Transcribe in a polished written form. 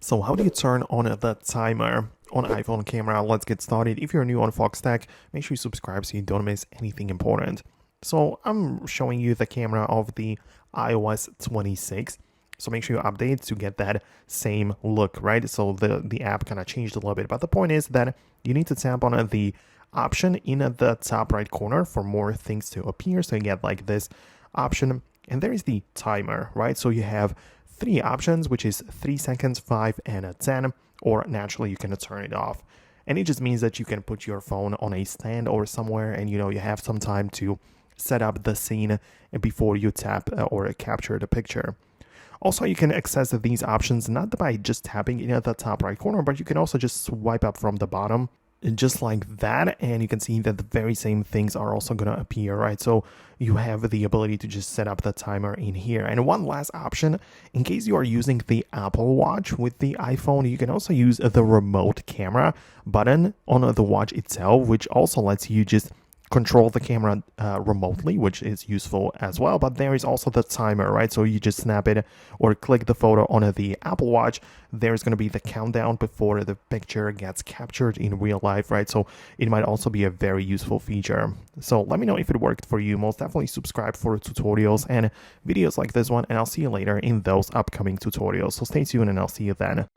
So how do you turn on the timer on iPhone camera? Let's get started. If you're new on Foxtecc, make sure you subscribe so you don't miss anything important. So I'm showing you the camera of the iOS 26. So make sure you update to get that same look, right? So the app kind of changed a little bit, but the point is that you need to tap on the option in the top right corner for more things to appear. So you get like this option, and there is the timer, right? So you have three options, which is 3 seconds, 5, and 10, or naturally you can turn it off. And it just means that you can put your phone on a stand or somewhere, and you have some time to set up the scene before you tap or capture the picture. Also, you can access these options not by just tapping in at the top right corner, but you can also just swipe up from the bottom, just like that, and you can see that the very same things are also going to appear, right? So you have the ability to just set up the timer in here. And one last option, in case you are using the Apple Watch with the iPhone, you can also use the remote camera button on the watch itself, which also lets you just control the camera remotely, which is useful as well. But there is also the timer, right? So you just snap it or click the photo on the Apple Watch. There's going to be the countdown before the picture gets captured in real life, right? So it might also be a very useful feature. So let me know if it worked for you. Most definitely subscribe for tutorials and videos like this one, and I'll see you later in those upcoming tutorials. So stay tuned and I'll see you then.